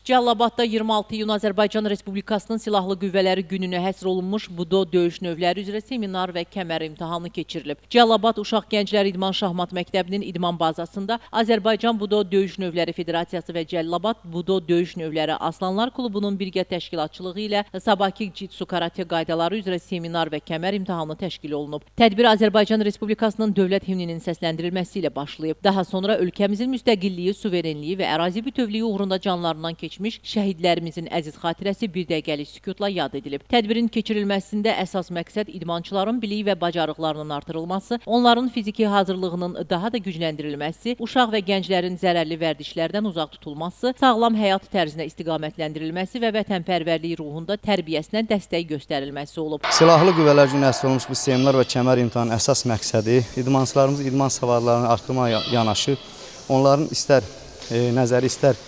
Cəlilabadda 26 iyun Azərbaycan Respublikasının Silahlı Qüvvələri gününə həsr olunmuş budo döyüş növləri üzrə seminar və kəmər imtahanı keçirilib. Cəlilabad Uşaq Gənclər İdman Şahmat Məktəbinin idman bazasında Azərbaycan Budo Döyüş Növləri Federasiyası və Cəlilabad Budo Döyüş Növləri Aslanlar Klubunun birgə təşkilatçılığı ilə sabahki Jitsu karate qaydaları üzrə seminar və kəmər imtahanı təşkil olunub. Tədbir Azərbaycan Respublikasının dövlət himninin səsləndirilməsi ilə başlayıb. Daha sonra ölkəmizin müstəqilliyi, suverenliyi və ərazi bütövlüyü uğrunda canlarından keçmiş şəhidlərimizin əziz xatirəsi bir dəqiqəlik sükutla yad edilib. Tədbirin keçirilməsində əsas məqsəd idmançıların bilik və bacarıqlarının artırılması, onların fiziki hazırlığının daha da gücləndirilməsi, uşaq və gənclərin zərərli vərdişlərdən uzaq tutulması, sağlam həyat tərzinə istiqamətləndirilməsi və vətənpərvərlik ruhunda tərbiyəsinə dəstək göstərilməsi olub. Silahlı Qüvvələr günü həsr olunmuş bu seminar və kəmər imtahanının əsas məqsədi idmançılarımız idman savadlarını artırmaya yanaşı, onların istər nəzəri, istər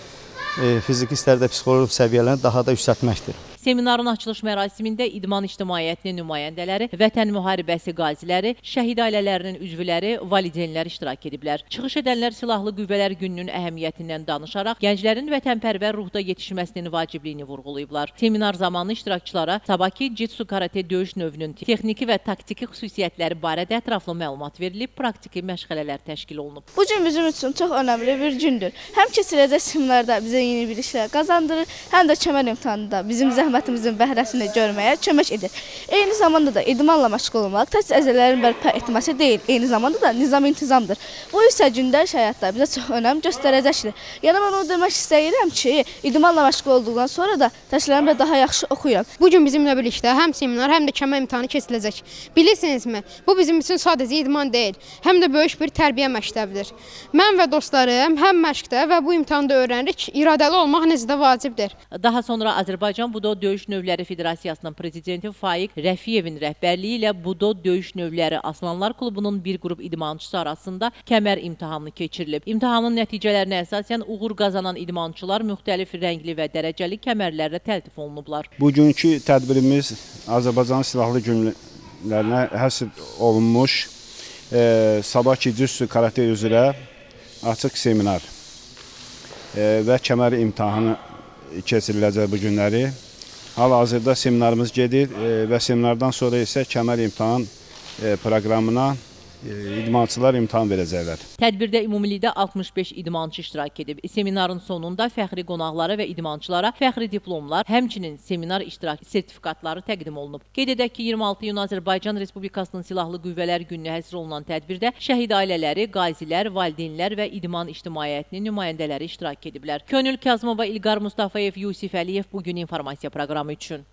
fiziki, istər də psixoloji səviyyələrini daha da yüksəltməkdir. Seminarın açılış mərasimində idman ictimaiyyətinin nümayəndələri, vətən müharibəsi qaziləri, şəhid ailələrinin üzvləri, valideynlər iştirak ediblər. Çıxış edənlər Silahlı Qüvvələr gününün əhəmiyyətindən danışaraq, gənclərin vətənpərvər ruhda yetişməsinin vacibliyini vurğulayıblar. Seminar zamanı iştirakçılara sabahki Jitsu karate döyüş növünün texniki və taktiki xüsusiyyətləri barədə ətraflı məlumat verilib, praktiki məşğələlər təşkil olunub. Bu gün bizim üçün çox önəmli bir gündür. Həm keçiriləcək seminarda bizə yeni biliklər qazandırır, həm də kəmər imtahanında bizim zəhmətimizin bəhrəsini görməyə kömək edir. Eyni zamanda da idmanla məşğul olmaq təhsil əzələlərin bərpa etməsi deyil, eyni zamanda da nizam-intizamdır. Bu isə gündəlik həyatda bizə çox önəm göstərəcəkdir. Yəni mən onu demək istəyirəm ki, idmanla məşğul olduqdan sonra da dərslərimi daha yaxşı oxuyuram. Bu gün bizimlə birlikdə həm seminar, həm də kəmər imtahanı keçiriləcək. Bilirsinizmi, bu bizim üçün sadəcə idman deyil, həm də böyük bir tərbiyə məktəbidir. Mən və dostlarım həm məşqdə və bu imtahanda öyrənirik ki, iradəli olmaq necə də vacibdir. Daha sonra Azərbaycan Budo Döyüş Növləri Federasiyasının prezidenti Faiq Rəfiyevin rəhbərliyi ilə Budo Döyüş Növləri Aslanlar Klubunun bir qrup idmançısı arasında kəmər imtahanı keçirilib. İmtahanın nəticələrinə əsasən uğur qazanan idmançılar müxtəlif rəngli və dərəcəli kəmərlərlə təltif olunublar. Bugünkü tədbirimiz Azərbaycan Silahlı Günlərinə həsr olunmuş sabahki Jitsu karate üzrə açıq seminar və kəmər imtahanı keçiriləcək bu günləri. Hal-hazırda seminarımız gedir və seminardan sonra isə kəmər imtahan proqramına idmançılar imtahan verəcəklər. Tədbirdə ümumilikdə 65 idmançı iştirak edib. Seminarın sonunda fəxri qonaqlara və idmançılara fəxri diplomlar, həmçinin seminar iştirak sertifikatları təqdim olunub. Qeyd edək ki, 26 iyun Azərbaycan Respublikasının Silahlı Qüvvələr gününə həsr olunan tədbirdə şəhid ailələri, qazilər, valideynlər və idman ictimaiyyətinin nümayəndələri iştirak ediblər. Könül Kazımova, İlqar Mustafayev, Yusif Əliyev bugün informasiya proqramı üçün.